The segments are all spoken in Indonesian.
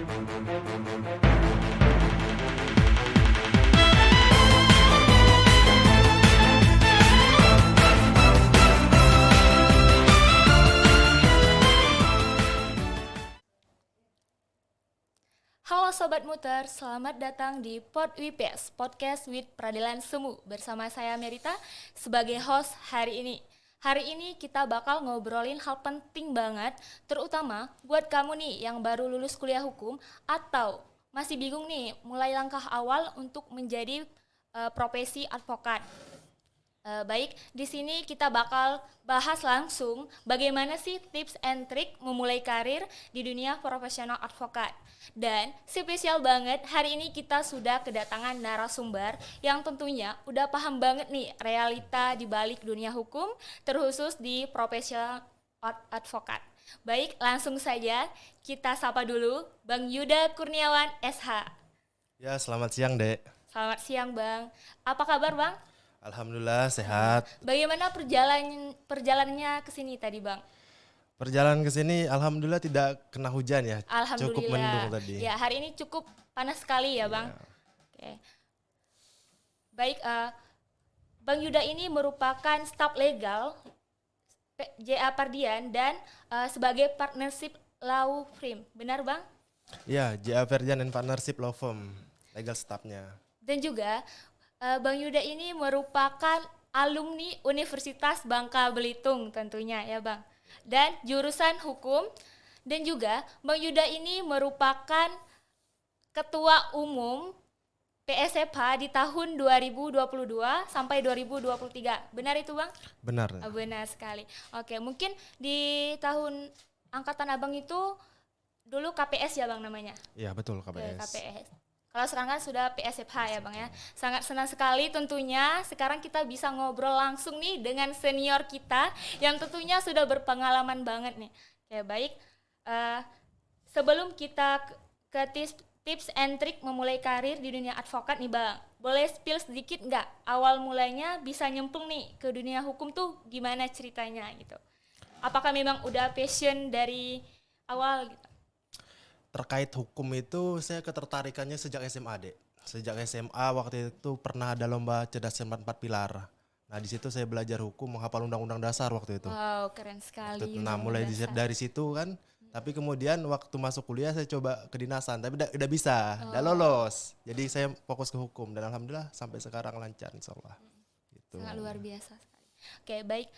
Halo Sobat Muter, selamat datang di Pod WPS, Podcast with Peradilan Semu. Bersama saya Merita sebagai host hari ini. Hari ini kita bakal ngobrolin hal penting banget, terutama buat kamu nih yang baru lulus kuliah hukum atau masih bingung nih mulai langkah awal untuk menjadi profesi advokat. Baik, di sini kita bakal bahas langsung bagaimana sih tips and trik memulai karir di dunia profesional advokat. Dan spesial banget, hari ini kita sudah kedatangan narasumber yang tentunya udah paham banget nih realita di balik dunia hukum, terkhusus di profesional advokat. Baik, langsung saja kita sapa dulu Bang Yuda Kurniawan SH. Ya, selamat siang, Dek. Selamat siang, Bang. Apa kabar, Bang? Alhamdulillah sehat. Bagaimana perjalanannya ke sini tadi, Bang? Perjalanan ke sini alhamdulillah tidak kena hujan ya. Alhamdulillah. Cukup mendung tadi. Ya, hari ini cukup panas sekali ya, Bang. Oke. Baik, Bang Yuda ini merupakan staf legal JA Pardian dan sebagai partnership law firm. Benar, Bang? Ya, JA Pardian and Partnership Law Firm, legal staffnya. Dan juga Bang Yuda ini merupakan alumni Universitas Bangka Belitung tentunya ya, Bang. Dan jurusan hukum, dan juga Bang Yuda ini merupakan ketua umum PSFH di tahun 2022 sampai 2023. Benar itu, Bang? Benar. Benar sekali. Oke, mungkin di tahun angkatan Abang itu dulu KPS ya, Bang, namanya? Iya, betul, KPS. KPS. Kalau sekarang kan sudah PSFH ya, Bang ya. Sangat senang sekali tentunya sekarang kita bisa ngobrol langsung nih dengan senior kita yang tentunya sudah berpengalaman banget nih. Oke, baik. Sebelum kita ke tips and trik memulai karir di dunia advokat nih, Bang. Boleh spill sedikit nggak awal mulanya bisa nyemplung nih ke dunia hukum tuh gimana ceritanya gitu? Apakah memang udah passion dari awal gitu? Terkait hukum itu saya ketertarikannya sejak SMA, Dek. Sejak SMA waktu itu pernah ada lomba cerdas cermat 4 pilar. Nah, di situ saya belajar hukum, menghafal undang-undang dasar waktu itu. Wow, keren sekali. Nah, mulai dari situ kan. Tapi kemudian waktu masuk kuliah saya coba kedinasan, tapi udah bisa, udah lolos. Jadi saya fokus ke hukum dan alhamdulillah sampai sekarang lancar insyaallah. Gitu. Sangat luar biasa sekali. Oke, baik.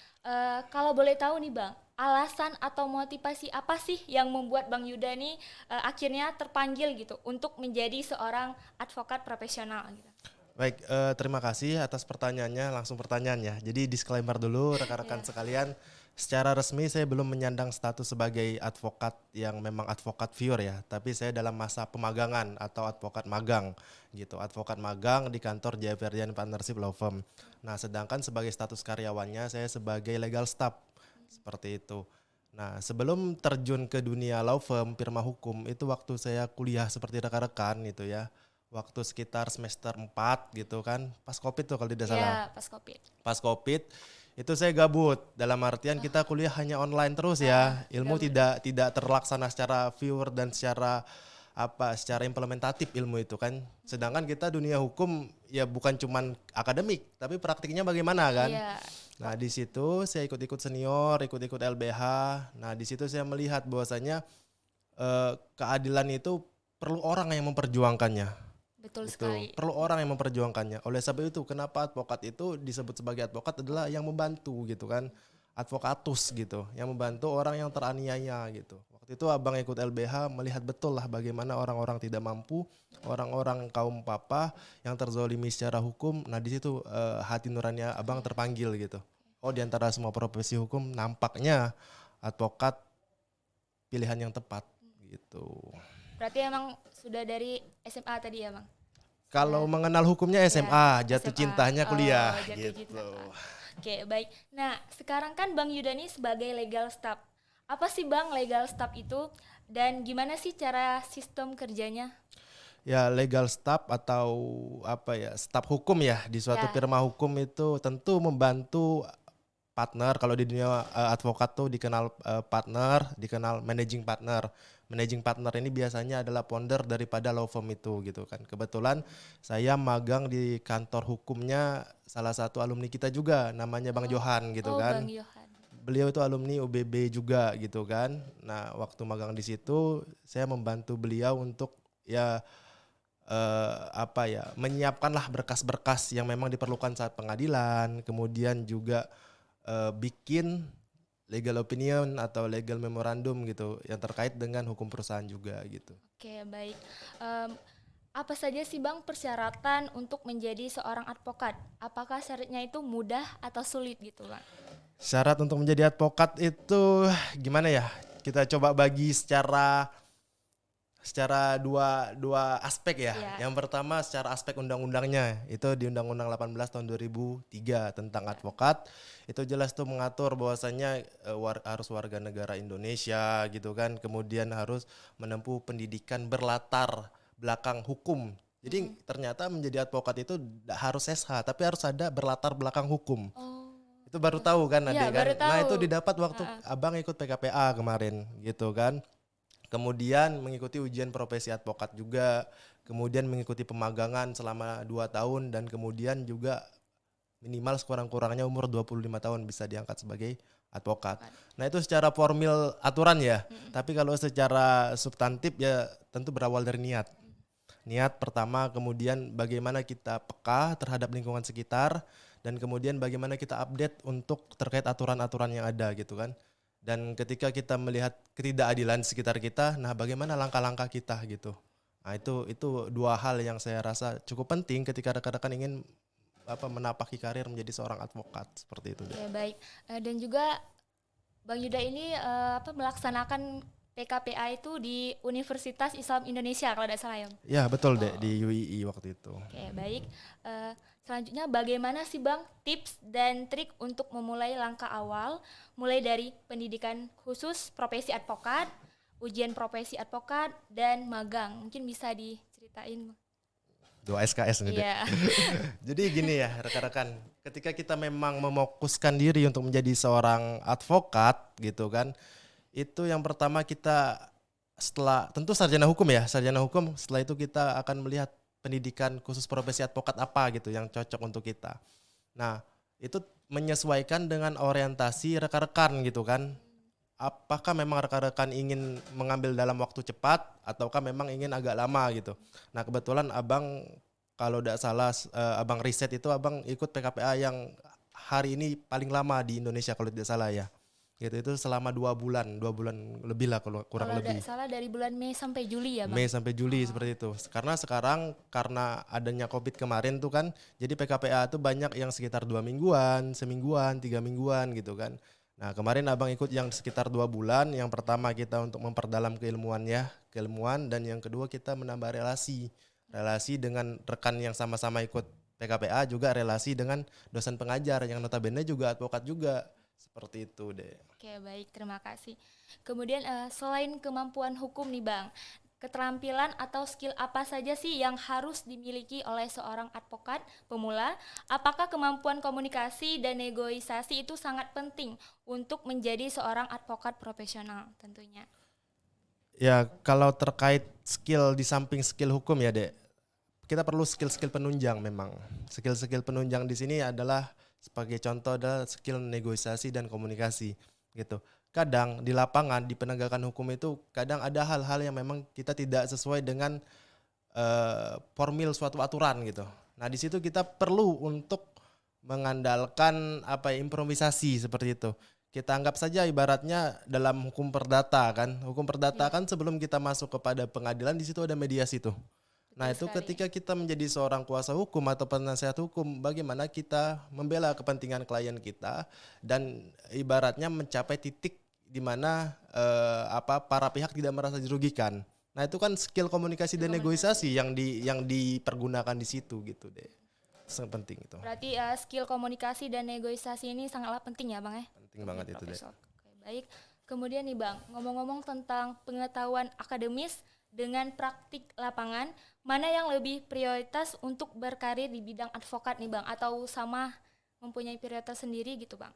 Kalau boleh tahu nih, Bang, alasan atau motivasi apa sih yang membuat Bang Yuda nih akhirnya terpanggil gitu untuk menjadi seorang advokat profesional gitu? Baik, terima kasih atas pertanyaannya. Langsung pertanyaannya. Jadi disclaimer dulu rekan-rekan sekalian. Secara resmi saya belum menyandang status sebagai advokat yang memang advokat pure ya, tapi saya dalam masa pemagangan atau advokat magang gitu. Advokat magang di kantor JA Pardian Partnership Law Firm. Nah, sedangkan sebagai status karyawannya saya sebagai legal staff. Seperti itu. Nah, sebelum terjun ke dunia law firm, firma hukum, itu waktu saya kuliah seperti rekan-rekan gitu ya. Waktu sekitar semester 4 gitu kan, pas Covid tuh kalau tidak salah. Iya, pas Covid. Pas Covid itu saya gabut, dalam artian kita kuliah hanya online terus ya. Ilmu tidak terlaksana secara viewer dan secara implementatif ilmu itu kan. Sedangkan kita dunia hukum ya bukan cuman akademik, tapi praktiknya bagaimana kan? Iya. Nah, di situ saya ikut-ikut senior, ikut-ikut LBH. Nah, di situ saya melihat bahwasanya keadilan itu perlu orang yang memperjuangkannya. Betul Itu sekali. perlu orang yang memperjuangkannya. Oleh sebab itu kenapa advokat itu disebut sebagai advokat adalah yang membantu gitu kan. Advokatus gitu, yang membantu orang yang teraniaya gitu. Waktu itu Abang ikut LBH melihat betul lah bagaimana orang-orang tidak mampu, orang-orang kaum papa yang terzolimi secara hukum. Nah, di situ hati nurani Abang terpanggil gitu. Oh, di antara semua profesi hukum nampaknya advokat pilihan yang tepat gitu. Berarti emang sudah dari SMA tadi ya, Bang? Kalau mengenal hukumnya SMA, jatuh SMA. cintanya kuliah Jatuh gitu. cinta. Oke, baik. Nah, sekarang kan Bang Yuda nih sebagai legal staff. Apa sih, Bang, legal staff itu dan gimana sih cara sistem kerjanya? Ya, legal staff atau staf hukum ya di suatu firma hukum itu tentu membantu partner. Kalau di dunia advokat tuh dikenal partner, dikenal managing partner. Managing partner ini biasanya adalah founder daripada law firm itu gitu kan. Kebetulan saya magang di kantor hukumnya salah satu alumni kita juga, namanya Bang Johan gitu Oh, kan. Bang Yohan. Beliau itu alumni UBB juga gitu kan. Nah, waktu magang di situ saya membantu beliau untuk ya menyiapkanlah berkas-berkas yang memang diperlukan saat pengadilan, kemudian juga bikin legal opinion atau legal memorandum gitu yang terkait dengan hukum perusahaan juga gitu. Oke, baik. Em, apa saja sih Bang persyaratan untuk menjadi seorang advokat? Apakah syaratnya itu mudah atau sulit gitu Bang? Syarat untuk menjadi advokat itu gimana ya? Kita coba bagi secara dua aspek ya. Ya. Yang pertama secara aspek undang-undangnya. Itu di Undang-Undang 18 tahun 2003 tentang advokat. Itu jelas tuh mengatur bahwasannya harus warga negara Indonesia gitu kan. Kemudian harus menempuh pendidikan berlatar belakang hukum. Jadi ternyata menjadi advokat itu tidak harus SH, tapi harus ada berlatar belakang hukum. Oh. Itu baru tahu kan Iya, Ade kan. baru Nah, tahu. itu didapat waktu Heeh. Abang ikut PKPA kemarin gitu kan. Kemudian mengikuti ujian profesi advokat juga, kemudian mengikuti pemagangan selama 2 tahun dan kemudian juga minimal sekurang-kurangnya umur 25 tahun bisa diangkat sebagai advokat. Nah, itu secara formil aturan ya. Tapi kalau secara substantif ya tentu berawal dari niat. Niat pertama, kemudian bagaimana kita peka terhadap lingkungan sekitar dan kemudian bagaimana kita update untuk terkait aturan-aturan yang ada gitu kan. Dan ketika kita melihat ketidakadilan di sekitar kita, nah bagaimana langkah-langkah kita gitu. Nah, itu dua hal yang saya rasa cukup penting ketika rekan-rekan ingin menapaki karir menjadi seorang advokat seperti itu deh. Ya, baik. Dan juga Bang Yuda ini melaksanakan PKPA itu di Universitas Islam Indonesia kalau tidak salah ya. Ya, betul deh di UII waktu itu. Oke, baik. Selanjutnya bagaimana sih Bang tips dan trik untuk memulai langkah awal mulai dari pendidikan khusus profesi advokat, ujian profesi advokat, dan magang? Mungkin bisa diceritain. 2 SKS nih deh. Iya. Jadi gini ya rekan-rekan, ketika kita memang memokuskan diri untuk menjadi seorang advokat gitu kan, itu yang pertama kita setelah tentu sarjana hukum ya, sarjana hukum, setelah itu kita akan melihat pendidikan khusus profesi advokat apa gitu yang cocok untuk kita. Nah, itu menyesuaikan dengan orientasi rekan-rekan gitu kan. Apakah memang rekan-rekan ingin mengambil dalam waktu cepat ataukah memang ingin agak lama gitu. Nah, kebetulan Abang kalau tidak salah Abang riset itu Abang ikut PKPA yang hari ini paling lama di Indonesia kalau tidak salah ya. Gitu itu selama 2 bulan lebih lah kalau kurang Kalau lebih. tidak salah dari bulan Mei sampai Juli ya Bang? Mei sampai Juli seperti itu. Karena sekarang karena adanya COVID kemarin tuh kan, jadi PKPA tuh banyak yang sekitar 2 mingguan, semingguan, 3 mingguan gitu kan. Nah kemarin Abang ikut yang sekitar 2 bulan. Yang pertama kita untuk memperdalam keilmuan, dan yang kedua kita menambah relasi dengan rekan yang sama-sama ikut PKPA, juga relasi dengan dosen pengajar yang notabene juga advokat juga. Seperti itu deh. Oke, baik, terima kasih. Kemudian selain kemampuan hukum nih Bang, keterampilan atau skill apa saja sih yang harus dimiliki oleh seorang advokat pemula? Apakah kemampuan komunikasi dan negosiasi itu sangat penting untuk menjadi seorang advokat profesional tentunya? Ya, kalau terkait skill di samping skill hukum ya, Dek. Kita perlu skill-skill penunjang memang. Skill-skill penunjang di sini adalah sebagai contoh adalah skill negosiasi dan komunikasi gitu. Kadang di lapangan di penegakan hukum itu kadang ada hal-hal yang memang kita tidak sesuai dengan formil suatu aturan gitu. Nah, di situ kita perlu untuk mengandalkan improvisasi seperti itu. Kita anggap saja ibaratnya dalam hukum perdata kan. Hukum perdata kan sebelum kita masuk kepada pengadilan di situ ada mediasi tuh. Nah, itu ketika kita menjadi seorang kuasa hukum atau penasehat hukum, bagaimana kita membela kepentingan klien kita dan ibaratnya mencapai titik di mana para pihak tidak merasa dirugikan. Nah, itu kan skill komunikasi dan negosiasi yang dipergunakan di situ gitu deh. Sangat penting itu. Berarti skill komunikasi dan negosiasi ini sangatlah penting ya Bang ya? Penting banget itu deh. Oke, baik. Kemudian nih Bang, ngomong-ngomong tentang pengetahuan akademis dengan praktik lapangan, mana yang lebih prioritas untuk berkarir di bidang advokat nih Bang? Atau sama mempunyai prioritas sendiri gitu Bang?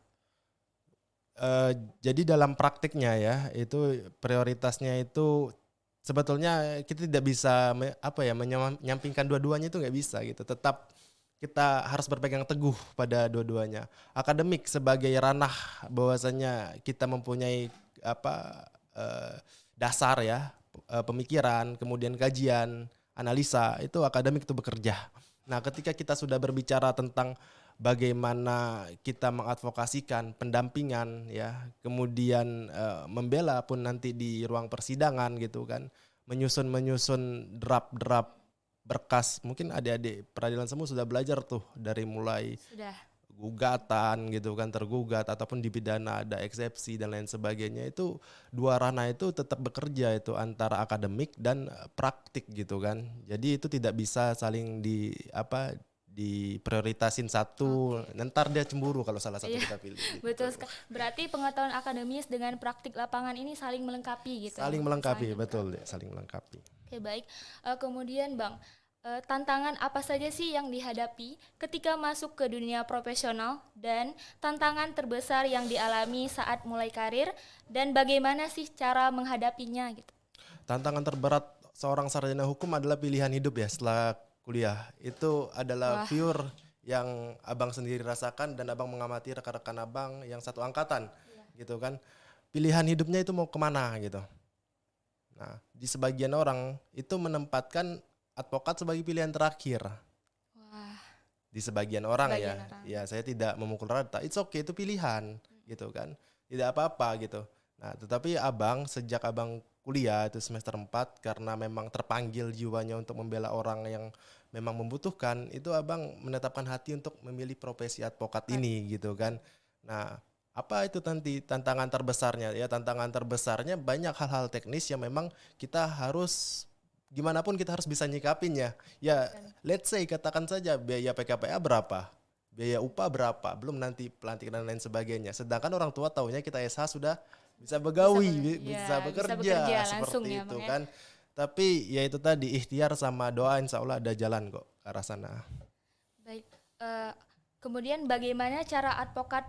Jadi dalam praktiknya ya, itu prioritasnya itu sebetulnya kita tidak bisa menyampingkan dua-duanya itu nggak bisa gitu. Tetap kita harus berpegang teguh pada dua-duanya. Akademik sebagai ranah bahwasanya kita mempunyai eh, dasar ya, pemikiran, kemudian kajian, analisa, itu akademik itu bekerja. Nah, ketika kita sudah berbicara tentang bagaimana kita mengadvokasikan pendampingan ya, kemudian membela pun nanti di ruang persidangan gitu kan, menyusun draft berkas. Mungkin adik-adik peradilan semu sudah belajar tuh dari mulai Sudah. gugatan gitu kan, tergugat ataupun dipidana ada eksepsi dan lain sebagainya. Itu dua ranah itu tetap bekerja itu antara akademik dan praktik gitu kan. Jadi itu tidak bisa saling diprioritasin satu, ntar dia cemburu kalau salah satu Iya, kita pilih gitu. betul sekali. Berarti pengetahuan akademis dengan praktik lapangan ini saling melengkapi gitu. Saling melengkapi, betul deh, saling melengkapi. Oke, baik. Kemudian Bang, tantangan apa saja sih yang dihadapi ketika masuk ke dunia profesional dan tantangan terbesar yang dialami saat mulai karir dan bagaimana sih cara menghadapinya gitu? Tantangan terberat seorang sarjana hukum adalah pilihan hidup ya setelah kuliah. Itu adalah Wah. pure yang abang sendiri rasakan dan abang mengamati rekan-rekan abang yang satu angkatan gitu kan. Pilihan hidupnya itu mau kemana gitu. Nah, di sebagian orang itu menempatkan advokat sebagai pilihan terakhir. Wah, Di sebagian orang sebagian ya. orang. Ya, saya tidak memukul rata. It's okay, itu pilihan gitu kan. Tidak apa-apa gitu. Nah, tetapi abang sejak abang kuliah itu semester 4 karena memang terpanggil jiwanya untuk membela orang yang memang membutuhkan, itu abang menetapkan hati untuk memilih profesi advokat ini gitu kan. Nah, apa itu nanti tantangan terbesarnya? Ya, tantangan terbesarnya banyak hal-hal teknis yang memang kita harus gimana pun kita harus bisa nyikapinnya. Ya, let's say katakan saja biaya PKPA berapa? Biaya upah berapa? Belum nanti pelantikan dan lain sebagainya. Sedangkan orang tua taunya kita SH sudah bisa begawi, bisa bekerja langsung seperti ya, itu Bang, ya. kan. Tapi ya itu tadi ikhtiar sama doa, insya Allah ada jalan kok ke arah sana. Baik. Kemudian bagaimana cara advokat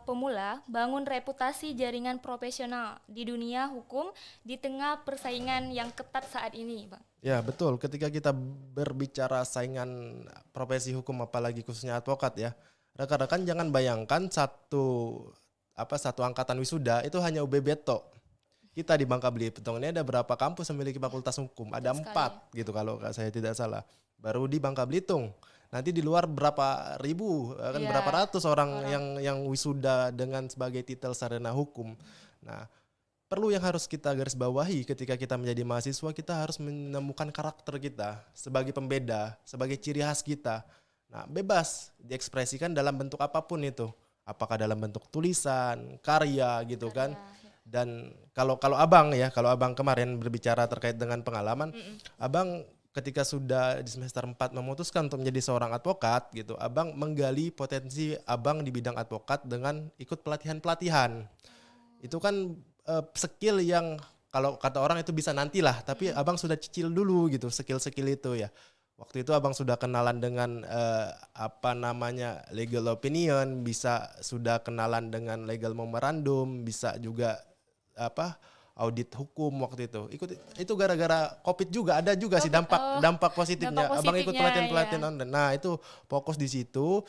pemula bangun reputasi jaringan profesional di dunia hukum di tengah persaingan yang ketat saat ini, Bang? Ya betul, ketika kita berbicara saingan profesi hukum apalagi khususnya advokat ya, rekan-rekan jangan bayangkan satu angkatan wisuda itu hanya UB Beto. Kita di Bangka Belitung ini ada berapa kampus yang memiliki fakultas hukum? Ada Betul 4 gitu kalau saya tidak salah. Baru di Bangka Belitung. Nanti di luar berapa ribu, kan Iya, berapa ratus orang yang wisuda dengan sebagai titel sarjana hukum. Nah, perlu yang harus kita garis bawahi ketika kita menjadi mahasiswa, kita harus menemukan karakter kita sebagai pembeda, sebagai ciri khas kita. Nah, bebas diekspresikan dalam bentuk apapun itu. Apakah dalam bentuk tulisan, karya gitu kan. Dan kalau abang kemarin berbicara terkait dengan pengalaman, abang ketika sudah di semester 4 memutuskan untuk menjadi seorang advokat gitu, abang menggali potensi abang di bidang advokat dengan ikut pelatihan-pelatihan. Itu kan skill yang kalau kata orang itu bisa nantilah, tapi abang sudah cicil dulu gitu skill-skill itu ya. Waktu itu abang sudah kenalan dengan legal opinion, bisa sudah kenalan dengan legal memorandum, bisa juga audit hukum waktu itu. Itu gara-gara Covid juga ada juga sih dampak positifnya. Abang ikut pelatihan online. Nah, itu fokus di situ,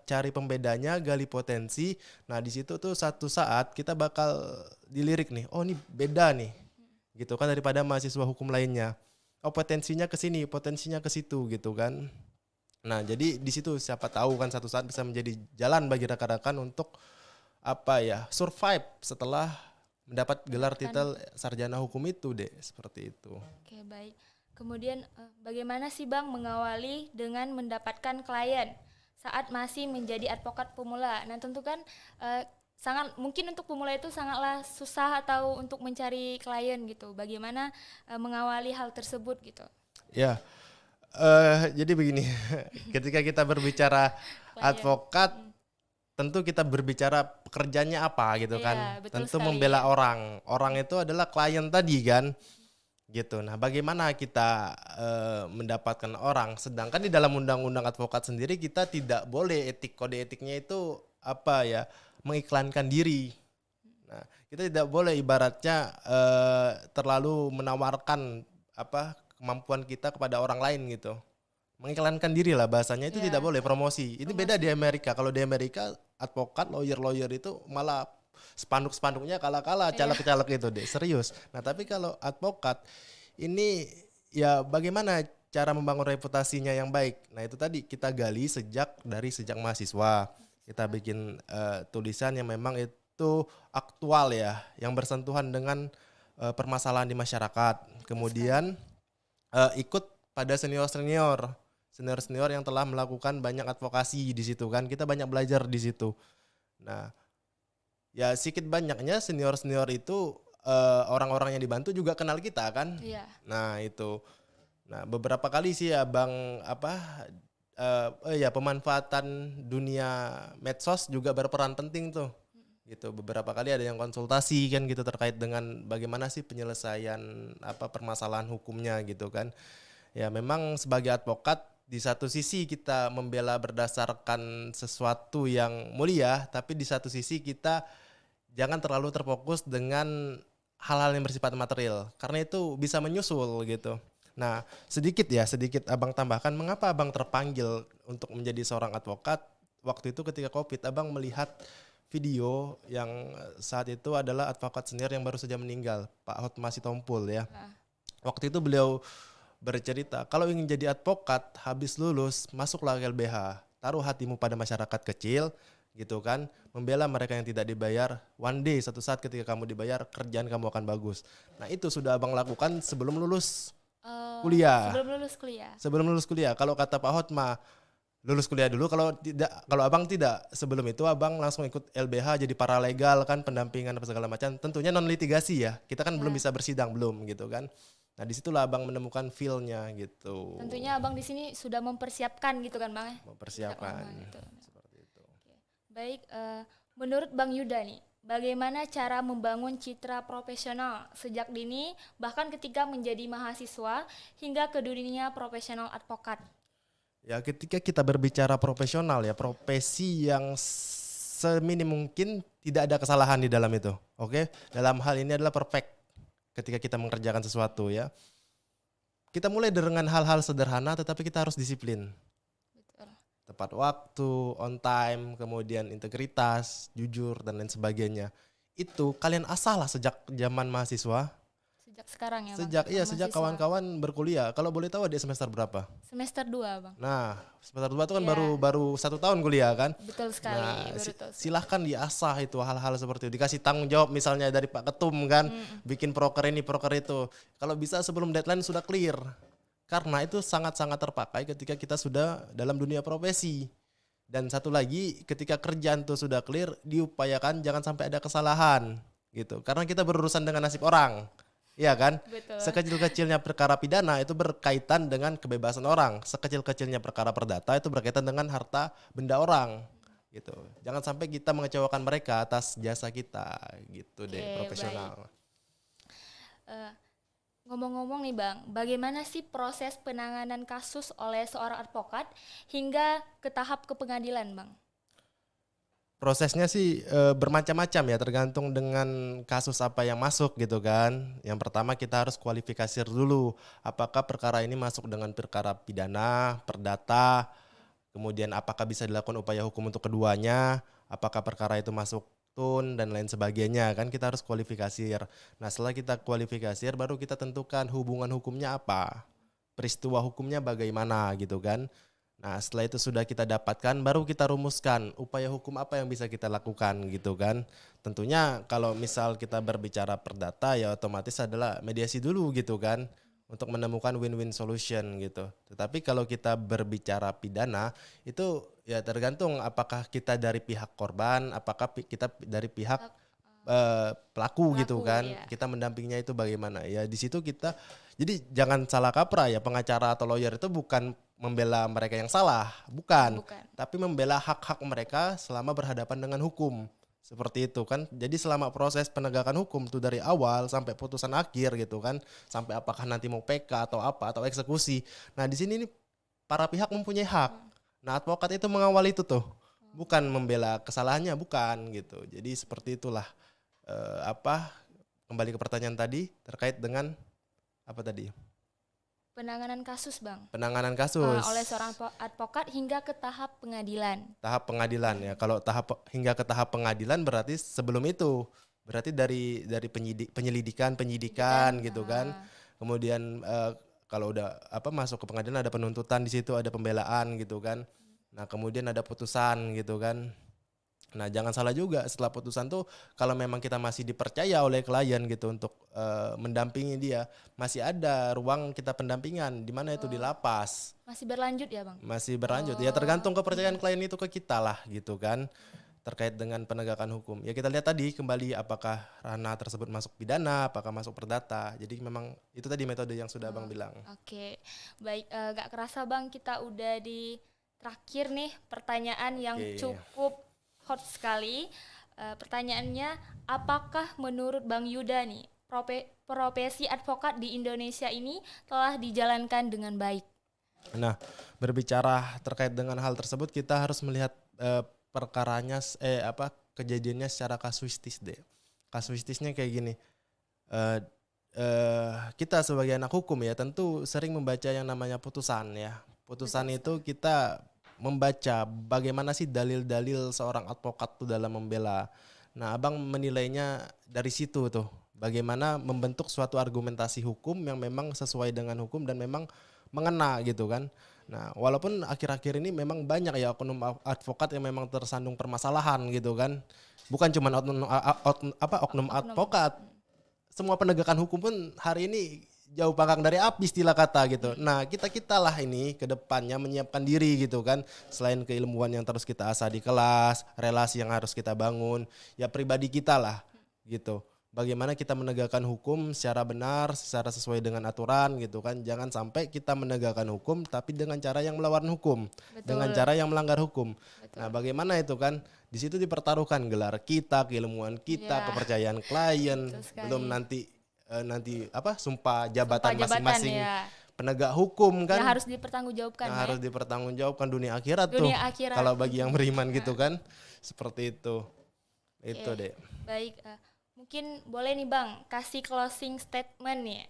cari pembedanya, gali potensi. Nah, di situ tuh satu saat kita bakal dilirik nih. Oh, ini beda nih. Gitu kan daripada mahasiswa hukum lainnya. Oh, potensinya ke sini, potensinya ke situ gitu kan. Nah, jadi di situ siapa tahu kan satu saat bisa menjadi jalan bagi rekan-rekan untuk survive setelah mendapat gelar titel sarjana hukum itu deh, seperti itu. Oke, baik. Kemudian bagaimana sih Bang mengawali dengan mendapatkan klien saat masih menjadi advokat pemula? Nah, tentu kan sangat mungkin untuk pemula itu sangatlah susah atau untuk mencari klien gitu. Bagaimana mengawali hal tersebut gitu? Ya, jadi begini, ketika kita berbicara advokat, tentu kita berbicara pekerjaannya apa gitu kan. Tentu sekali, membela orang. Orang itu adalah klien tadi kan. Gitu. Nah, bagaimana kita mendapatkan orang? Sedangkan di dalam undang-undang advokat sendiri kita tidak boleh kode etiknya itu mengiklankan diri. Nah, kita tidak boleh ibaratnya terlalu menawarkan kemampuan kita kepada orang lain gitu. Mengiklankan diri lah bahasanya, itu tidak boleh, promosi. Ini beda di Amerika. Kalau di Amerika advokat, lawyer itu malah spanduk-spanduknya kala-kala caleg-caleg itu deh, serius. Nah, tapi kalau advokat ini ya bagaimana cara membangun reputasinya yang baik. Nah, itu tadi kita gali sejak mahasiswa. Kita bikin tulisan yang memang itu aktual ya, yang bersentuhan dengan permasalahan di masyarakat. Kemudian ikut pada senior-senior yang telah melakukan banyak advokasi di situ kan. Kita banyak belajar di situ. Nah, ya sedikit banyaknya senior-senior itu orang-orang yang dibantu juga kenal kita kan. Iya. Nah, itu. Nah, beberapa kali sih Abang pemanfaatan dunia medsos juga berperan penting tuh. Gitu. Beberapa kali ada yang konsultasi kan gitu terkait dengan bagaimana sih penyelesaian permasalahan hukumnya gitu kan. Ya memang sebagai advokat di satu sisi kita membela berdasarkan sesuatu yang mulia, tapi di satu sisi kita jangan terlalu terfokus dengan hal-hal yang bersifat material, karena itu bisa menyusul gitu. Nah, sedikit Abang tambahkan, mengapa Abang terpanggil untuk menjadi seorang advokat? Waktu itu ketika COVID, Abang melihat video yang saat itu adalah advokat senior yang baru saja meninggal, Pak Hotma Sitompul ya. Waktu itu beliau bercerita, kalau ingin jadi advokat, habis lulus, masuklah ke LBH, taruh hatimu pada masyarakat kecil, gitu kan, membela mereka yang tidak dibayar. One day, satu saat ketika kamu dibayar, kerjaan kamu akan bagus. Nah, itu sudah Abang lakukan sebelum lulus kuliah. Sebelum lulus kuliah. Kalau kata Pak Hotma, lulus kuliah dulu. Kalau Abang tidak, sebelum itu Abang langsung ikut LBH jadi paralegal kan, pendampingan apa segala macam. Tentunya non litigasi ya. Kita kan belum bisa bersidang belum gitu kan. Nah, disitulah Abang menemukan feel-nya gitu. Tentunya Abang di sini sudah mempersiapkan gitu kan Bang? Mempersiapkan. Gitu. Seperti itu. Baik, menurut Bang Yuda nih, bagaimana cara membangun citra profesional sejak dini, bahkan ketika menjadi mahasiswa hingga ke dunia profesional advokat? Ya, ketika kita berbicara profesional ya, profesi yang seminim mungkin tidak ada kesalahan di dalam itu. Oke? Dalam hal ini adalah perfect. Ketika kita mengerjakan sesuatu ya, kita mulai dengan hal-hal sederhana, tetapi kita harus disiplin. Betul. Tepat waktu, on time, kemudian integritas, jujur dan lain sebagainya. Itu kalian asah lah sejak zaman mahasiswa. Sejak sekarang ya Bang? Sejak kawan-kawan berkuliah. Kalau boleh tahu dia semester berapa? Semester 2 Bang. Nah, semester 2 itu kan baru 1 tahun kuliah kan? Betul sekali. Nah, silahkan diasah itu hal-hal seperti itu. Dikasih tanggung jawab misalnya dari Pak Ketum kan, bikin proker ini, proker itu. Kalau bisa sebelum deadline sudah clear. Karena itu sangat-sangat terpakai ketika kita sudah dalam dunia profesi. Dan satu lagi, ketika kerjaan itu sudah clear, diupayakan jangan sampai ada kesalahan gitu. Karena kita berurusan dengan nasib orang. Iya kan? Betul. Sekecil-kecilnya perkara pidana itu berkaitan dengan kebebasan orang. Sekecil-kecilnya perkara perdata itu berkaitan dengan harta benda orang. Gitu. Jangan sampai kita mengecewakan mereka atas jasa kita gitu deh, profesional. Ngomong-ngomong nih Bang, bagaimana sih proses penanganan kasus oleh seorang advokat hingga ke tahap ke pengadilan Bang? Prosesnya sih bermacam-macam ya, tergantung dengan kasus apa yang masuk gitu kan. Yang pertama kita harus kualifikasi dulu, apakah perkara ini masuk dengan perkara pidana, perdata, kemudian apakah bisa dilakukan upaya hukum untuk keduanya, apakah perkara itu masuk tun dan lain sebagainya kan, kita harus kualifikasi. Nah, setelah kita kualifikasi baru kita tentukan hubungan hukumnya apa, peristiwa hukumnya bagaimana gitu kan. Nah, setelah itu sudah kita dapatkan, baru kita rumuskan upaya hukum apa yang bisa kita lakukan gitu kan. Tentunya kalau misal kita berbicara perdata ya otomatis adalah mediasi dulu gitu kan, untuk menemukan win-win solution gitu. Tetapi kalau kita berbicara pidana itu ya tergantung apakah kita dari pihak korban, apakah kita dari pihak pelaku gitu kan. Iya. Kita mendampinginya itu bagaimana. Ya di situ kita, jadi jangan salah kaprah ya, pengacara atau lawyer itu bukan membela mereka yang salah, bukan. Tapi membela hak-hak mereka selama berhadapan dengan hukum. Seperti itu kan. Jadi selama proses penegakan hukum tuh dari awal sampai putusan akhir gitu kan, sampai apakah nanti mau PK atau apa atau eksekusi. Nah, di sini nih para pihak mempunyai hak. Nah, advokat itu mengawal itu tuh. bukan membela kesalahannya, bukan gitu. Jadi seperti itulah. Kembali ke pertanyaan tadi terkait dengan apa tadi? Penanganan kasus, Bang. Penanganan kasus. Oleh seorang advokat hingga ke tahap pengadilan. Tahap pengadilan ya. Kalau hingga ke tahap pengadilan berarti sebelum itu. Berarti dari penyelidikan gitu kan. Kemudian kalau udah masuk ke pengadilan ada penuntutan di situ, ada pembelaan gitu kan. Nah, kemudian ada putusan gitu kan. Nah, jangan salah juga, setelah putusan tuh kalau memang kita masih dipercaya oleh klien gitu untuk mendampingi dia, masih ada ruang kita pendampingan di mana itu di lapas. Masih berlanjut ya, Bang? Masih berlanjut. Ya tergantung kepercayaan klien itu ke kita lah gitu kan. Terkait dengan penegakan hukum. Ya kita lihat tadi kembali apakah ranah tersebut masuk pidana, apakah masuk perdata. Jadi memang itu tadi metode yang sudah Abang bilang. Oke. Baik, gak kerasa Bang kita udah di terakhir nih pertanyaan yang cukup hot sekali. Pertanyaannya, apakah menurut Bang Yuda nih profesi advokat di Indonesia ini telah dijalankan dengan baik? Nah, berbicara terkait dengan hal tersebut kita harus melihat perkaranya kejadiannya secara kasuistis deh. Kasuistisnya kayak gini. Kita sebagai anak hukum ya tentu sering membaca yang namanya putusan ya. Putusan itu kita membaca bagaimana sih dalil-dalil seorang advokat tuh dalam membela. Nah, Abang menilainya dari situ tuh. Bagaimana membentuk suatu argumentasi hukum yang memang sesuai dengan hukum dan memang mengena gitu kan. Nah, walaupun akhir-akhir ini memang banyak ya oknum advokat yang memang tersandung permasalahan gitu kan. Bukan cuma oknum advokat. Semua penegakan hukum pun hari ini jauh panggang dari api istilah kata gitu. Nah, kita lah ini ke depannya menyiapkan diri gitu kan. Selain keilmuan yang terus kita asah di kelas, relasi yang harus kita bangun, ya pribadi kita lah gitu. Bagaimana kita menegakkan hukum secara benar, secara sesuai dengan aturan gitu kan. Jangan sampai kita menegakkan hukum tapi dengan cara yang melawan hukum. Betul. Dengan cara yang melanggar hukum. Betul. Nah, bagaimana itu kan? Di situ dipertaruhkan gelar kita, keilmuan kita, kepercayaan klien, belum nanti sumpah jabatan masing-masing ya. Penegak hukum kan yang harus dipertanggungjawabkan harus dipertanggungjawabkan dunia akhirat tuh kalau bagi yang beriman gitu kan seperti itu. Itu deh. Baik, mungkin boleh nih Bang kasih closing statement nih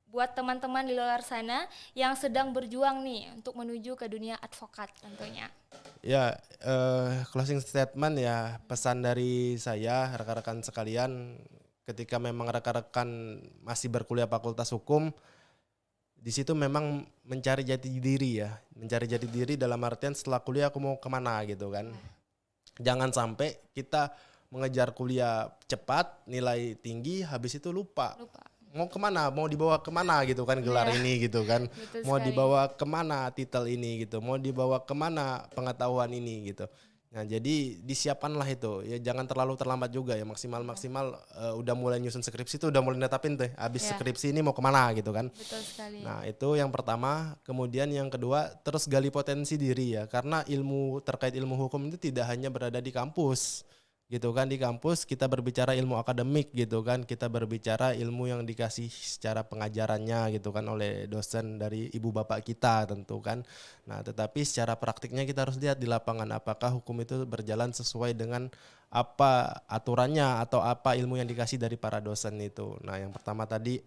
buat teman-teman di luar sana yang sedang berjuang nih untuk menuju ke dunia advokat tentunya. Ya, closing statement ya, pesan dari saya rekan-rekan sekalian. Ketika memang rekan-rekan masih berkuliah fakultas hukum, di situ memang mencari jati diri ya. Mencari jati diri dalam artian setelah kuliah aku mau kemana gitu kan. Jangan sampai kita mengejar kuliah cepat, nilai tinggi, habis itu lupa. Mau kemana, mau dibawa kemana gitu kan gelar ini gitu kan. Mau dibawa kemana titel ini gitu, mau dibawa kemana pengetahuan ini gitu. Nah, jadi disiapkanlah itu. Ya jangan terlalu terlambat juga ya, maksimal udah mulai nyusun skripsi itu udah mulai netapin tuh. Habis skripsi ini mau kemana gitu kan. Betul sekali. Nah, itu yang pertama. Kemudian yang kedua, terus gali potensi diri ya. Karena terkait ilmu hukum itu tidak hanya berada di kampus. Gitu kan, di kampus kita berbicara ilmu akademik gitu kan, kita berbicara ilmu yang dikasih secara pengajarannya gitu kan oleh dosen dari ibu bapak kita tentu kan. Nah, tetapi secara praktiknya kita harus lihat di lapangan apakah hukum itu berjalan sesuai dengan apa aturannya atau apa ilmu yang dikasih dari para dosen itu. Nah, yang pertama tadi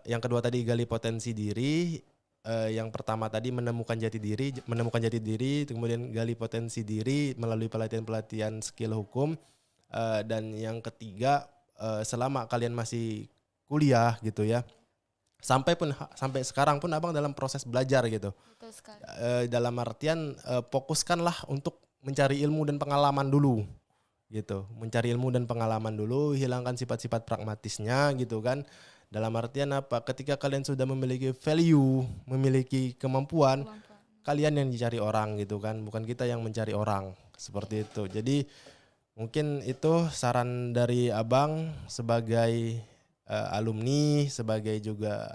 yang kedua tadi gali potensi diri. Yang pertama tadi menemukan jati diri, kemudian gali potensi diri melalui pelatihan skill hukum, dan yang ketiga selama kalian masih kuliah gitu ya, sampai sekarang pun Abang dalam proses belajar gitu. Betul sekali. Dalam artian fokuskanlah untuk mencari ilmu dan pengalaman dulu gitu, hilangkan sifat-sifat pragmatisnya gitu kan. Dalam artian apa? Ketika kalian sudah memiliki value, memiliki kemampuan, kalian yang dicari orang gitu kan, bukan kita yang mencari orang, seperti itu. Jadi mungkin itu saran dari Abang sebagai alumni, sebagai juga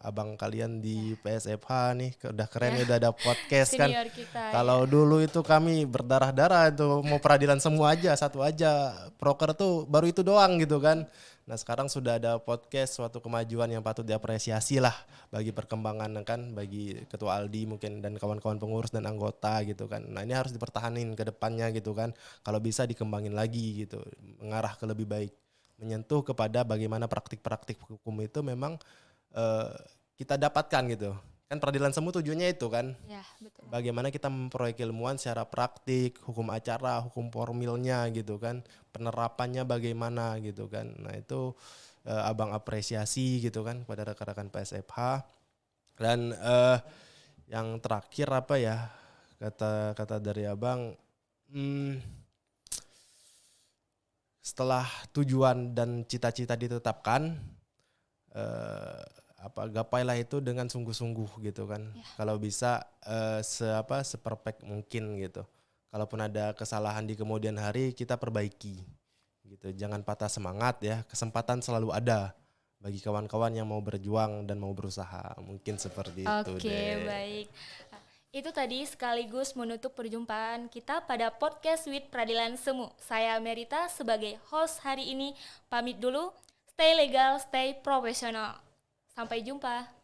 abang kalian di PSFH nih, udah keren ya, udah ada podcast kan. Senior kita. Kalau dulu itu kami berdarah-darah itu mau peradilan semua aja, satu aja. Proker tuh baru itu doang gitu kan. Nah sekarang sudah ada podcast, suatu kemajuan yang patut diapresiasi lah bagi perkembangan kan, bagi Ketua Aldi mungkin dan kawan-kawan pengurus dan anggota gitu kan. Nah ini harus dipertahanin ke depannya gitu kan. Kalau bisa dikembangin lagi gitu, mengarah ke lebih baik. Menyentuh kepada bagaimana praktik-praktik hukum itu memang kita dapatkan gitu. Kan peradilan semu tujuannya itu kan. Ya, betul. Bagaimana kita memperoleh keilmuan secara praktik, hukum acara, hukum formilnya gitu kan. Penerapannya bagaimana gitu kan. Nah itu abang apresiasi gitu kan pada rekan-rekan PSFH. Dan yang terakhir apa ya, kata dari abang, setelah tujuan dan cita-cita ditetapkan, gapailah itu dengan sungguh-sungguh gitu kan. Kalau bisa seperfect mungkin gitu. Kalaupun ada kesalahan di kemudian hari, kita perbaiki gitu. Jangan patah semangat ya. Kesempatan selalu ada bagi kawan-kawan yang mau berjuang dan mau berusaha. Mungkin seperti itu deh. Oke, baik. Itu tadi sekaligus menutup perjumpaan kita pada podcast with Peradilan Semu. Saya Merita sebagai host hari ini pamit dulu. Stay legal, stay profesional. Sampai jumpa.